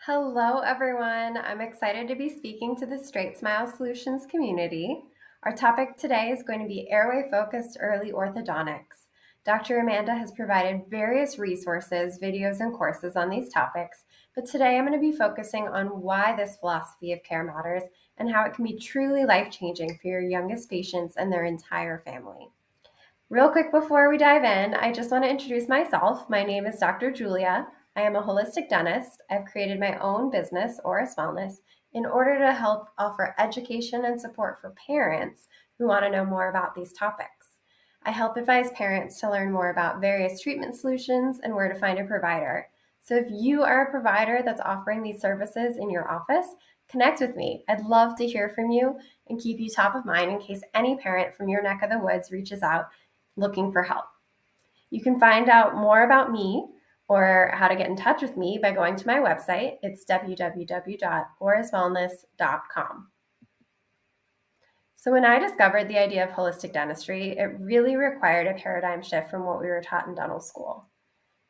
Hello, everyone. I'm excited to be speaking to the StraightSmile Solutions community. Our topic today is going to be Airway-Focused Early Orthodontics. Dr. Amanda has provided various resources, videos, and courses on these topics, but today I'm going to be focusing on why this philosophy of care matters and how it can be truly life-changing for your youngest patients and their entire family. Real quick before we dive in, I just want to introduce myself. My name is Dr. Julia. I am a holistic dentist. I've created my own business, Orris Wellness, in order to help offer education and support for parents who want to know more about these topics. I help advise parents to learn more about various treatment solutions and where to find a provider. So if you are a provider that's offering these services in your office, connect with me. I'd love to hear from you and keep you top of mind in case any parent from your neck of the woods reaches out looking for help. You can find out more about me or how to get in touch with me by going to my website. It's www.orriswellness.com. So when I discovered the idea of holistic dentistry, it really required a paradigm shift from what we were taught in dental school.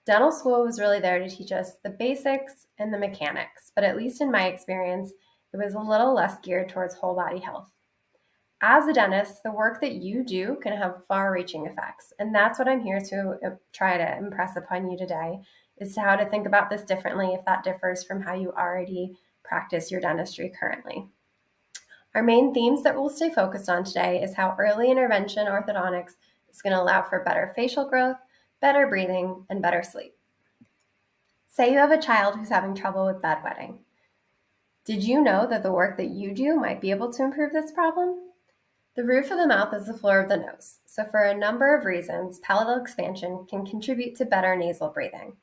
Dental school was really there to teach us the basics and the mechanics, but at least in my experience, it was a little less geared towards whole body health. As a dentist, the work that you do can have far-reaching effects, and that's what I'm here to try to impress upon you today, is how to think about this differently if that differs from how you already practice your dentistry currently. Our main themes that we'll stay focused on today is how early intervention orthodontics is going to allow for better facial growth, better breathing, and better sleep. Say you have a child who's having trouble with bedwetting. Did you know that the work that you do might be able to improve this problem? The roof of the mouth is the floor of the nose, so for a number of reasons, palatal expansion can contribute to better nasal breathing.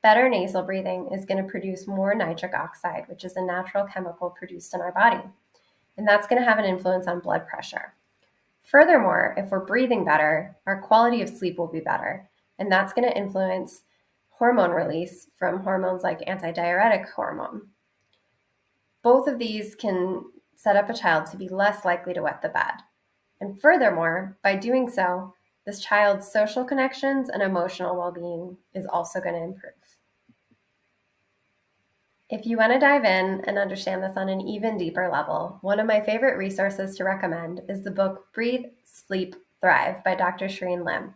Better nasal breathing is going to produce more nitric oxide, which is a natural chemical produced in our body, and that's going to have an influence on blood pressure. Furthermore, if we're breathing better, our quality of sleep will be better, and that's going to influence hormone release from hormones like antidiuretic hormone. Both of these can set up a child to be less likely to wet the bed. And furthermore, by doing so, this child's social connections and emotional well-being is also going to improve. If you want to dive in and understand this on an even deeper level, one of my favorite resources to recommend is the book Breathe, Sleep, Thrive by Dr. Shireen Lim.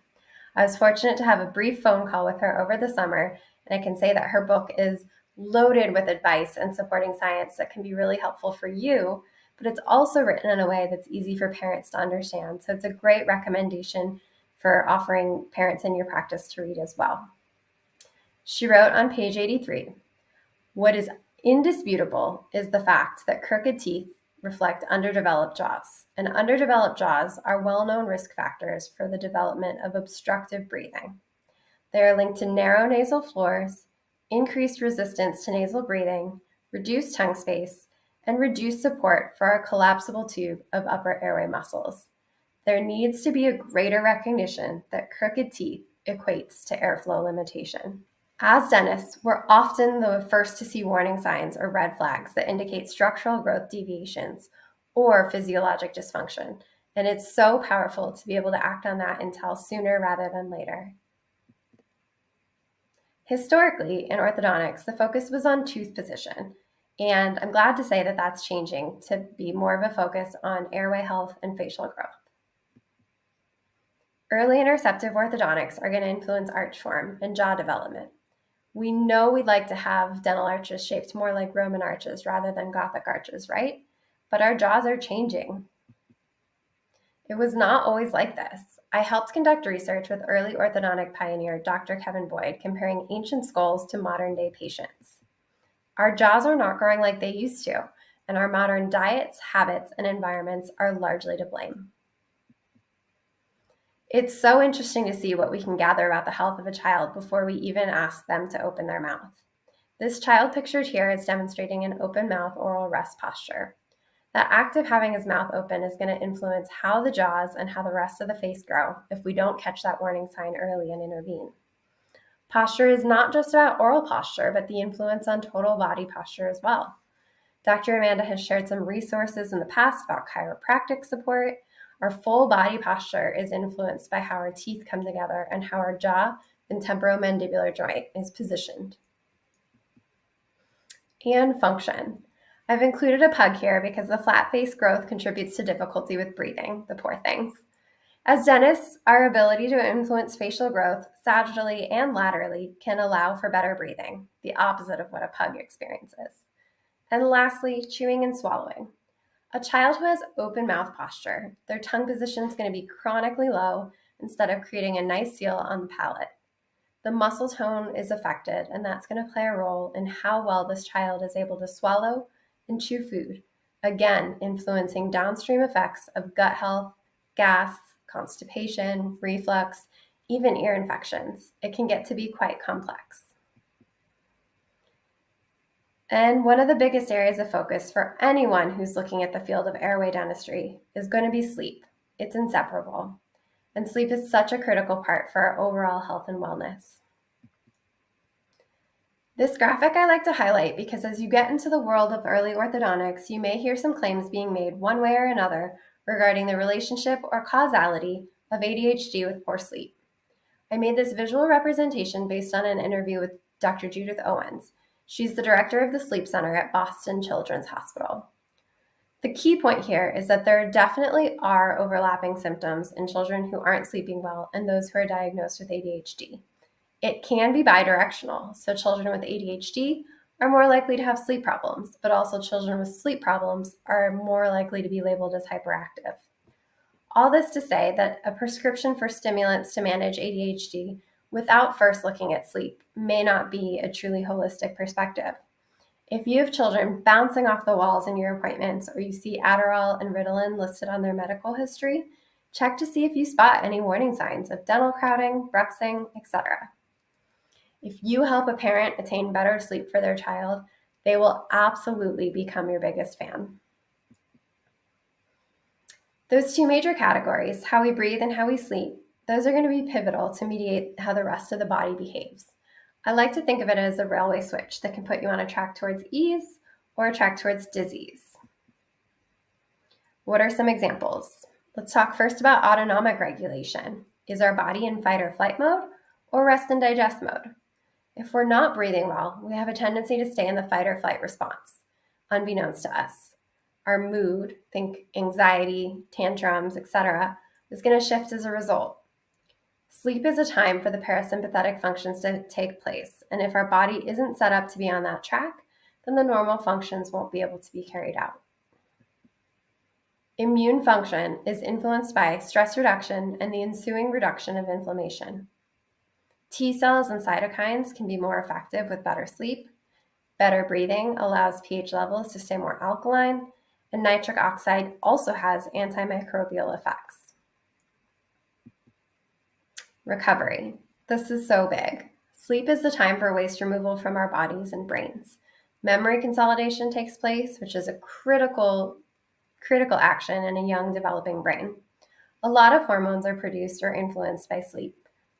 I was fortunate to have a brief phone call with her over the summer, and I can say that her book is loaded with advice and supporting science that can be really helpful for you, but it's also written in a way that's easy for parents to understand. So it's a great recommendation for offering parents in your practice to read as well. She wrote on page 83, "What is indisputable is the fact that crooked teeth reflect underdeveloped jaws, and underdeveloped jaws are well-known risk factors for the development of obstructive breathing. They are linked to narrow nasal floors, increased resistance to nasal breathing, reduced tongue space, and reduced support for our collapsible tube of upper airway muscles. There needs to be a greater recognition that crooked teeth equates to airflow limitation." As dentists, we're often the first to see warning signs or red flags that indicate structural growth deviations or physiologic dysfunction, and it's so powerful to be able to act on that and tell sooner rather than later. Historically, in orthodontics, the focus was on tooth position, and I'm glad to say that that's changing to be more of a focus on airway health and facial growth. Early interceptive orthodontics are going to influence arch form and jaw development. We know we'd like to have dental arches shaped more like Roman arches rather than Gothic arches, right? But our jaws are changing. It was not always like this. I helped conduct research with early orthodontic pioneer Dr. Kevin Boyd, comparing ancient skulls to modern day patients. Our jaws are not growing like they used to, and our modern diets, habits, and environments are largely to blame. It's so interesting to see what we can gather about the health of a child before we even ask them to open their mouth. This child pictured here is demonstrating an open mouth oral rest posture. That act of having his mouth open is going to influence how the jaws and how the rest of the face grow if we don't catch that warning sign early and intervene. Posture is not just about oral posture, but the influence on total body posture as well. Dr. Amanda has shared some resources in the past about chiropractic support. Our full body posture is influenced by how our teeth come together and how our jaw and temporomandibular joint is positioned. and function. I've included a pug here because the flat face growth contributes to difficulty with breathing, the poor things. As dentists, our ability to influence facial growth sagittally and laterally can allow for better breathing, the opposite of what a pug experiences. And lastly, chewing and swallowing. A child who has open mouth posture, their tongue position is going to be chronically low instead of creating a nice seal on the palate. The muscle tone is affected, and that's going to play a role in how well this child is able to swallow and chew food, again, influencing downstream effects of gut health, gas, constipation, reflux, even ear infections. It can get to be quite complex. And one of the biggest areas of focus for anyone who's looking at the field of airway dentistry is going to be sleep. It's inseparable. And sleep is such a critical part for our overall health and wellness. This graphic I like to highlight because as you get into the world of early orthodontics, you may hear some claims being made one way or another regarding the relationship or causality of ADHD with poor sleep. I made this visual representation based on an interview with Dr. Judith Owens. She's the director of the Sleep Center at Boston Children's Hospital. The key point here is that there definitely are overlapping symptoms in children who aren't sleeping well and those who are diagnosed with ADHD. It can be bidirectional, so children with ADHD are more likely to have sleep problems, but also children with sleep problems are more likely to be labeled as hyperactive. All this to say that a prescription for stimulants to manage ADHD without first looking at sleep may not be a truly holistic perspective. If you have children bouncing off the walls in your appointments or you see Adderall and Ritalin listed on their medical history, check to see if you spot any warning signs of dental crowding, bruxing, etc. If you help a parent attain better sleep for their child, they will absolutely become your biggest fan. Those two major categories, how we breathe and how we sleep, those are going to be pivotal to mediate how the rest of the body behaves. I like to think of it as a railway switch that can put you on a track towards ease or a track towards disease. What are some examples? Let's talk first about autonomic regulation. Is our body in fight or flight mode or rest and digest mode? If we're not breathing well, we have a tendency to stay in the fight or flight response, unbeknownst to us. Our mood, think anxiety, tantrums, etc., is going to shift as a result. Sleep is a time for the parasympathetic functions to take place, and if our body isn't set up to be on that track, then the normal functions won't be able to be carried out. Immune function is influenced by stress reduction and the ensuing reduction of inflammation. T cells and cytokines can be more effective with better sleep. Better breathing allows pH levels to stay more alkaline, and nitric oxide also has antimicrobial effects. Recovery. This is so big. Sleep is the time for waste removal from our bodies and brains. Memory consolidation takes place, which is a critical action in a young developing brain. A lot of hormones are produced or influenced by sleep.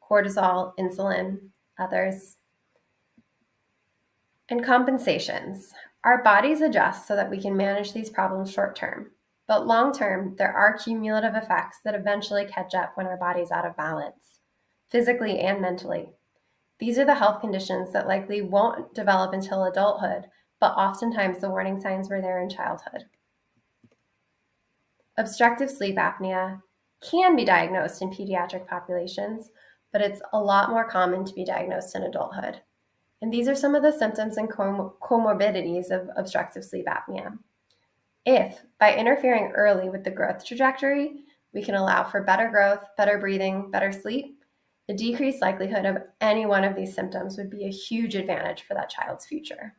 Cortisol, insulin, others. And compensations. Our bodies adjust so that we can manage these problems short term. But long term, there are cumulative effects that eventually catch up when our body's out of balance, physically and mentally. These are the health conditions that likely won't develop until adulthood, but oftentimes the warning signs were there in childhood. Obstructive sleep apnea can be diagnosed in pediatric populations, but it's a lot more common to be diagnosed in adulthood. And these are some of the symptoms and comorbidities of obstructive sleep apnea. If, by interfering early with the growth trajectory, we can allow for better growth, better breathing, better sleep, the decreased likelihood of any one of these symptoms would be a huge advantage for that child's future.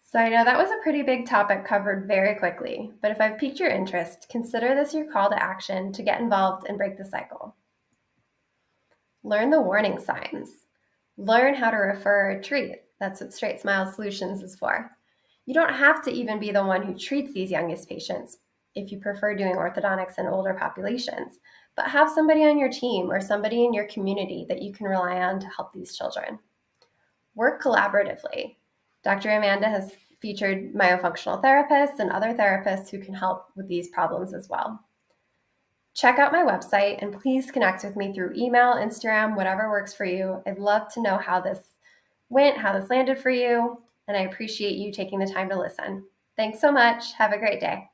So I know that was a pretty big topic covered very quickly, but if I've piqued your interest, consider this your call to action to get involved and break the cycle. Learn the warning signs. Learn how to refer or treat. That's what StraightSmile Solutions is for. You don't have to even be the one who treats these youngest patients if you prefer doing orthodontics in older populations, but have somebody on your team or somebody in your community that you can rely on to help these children. Work collaboratively. Dr. Amanda has featured myofunctional therapists and other therapists who can help with these problems as well. Check out my website and please connect with me through email, Instagram, whatever works for you. I'd love to know how this went, how this landed for you, and I appreciate you taking the time to listen. Thanks so much. Have a great day.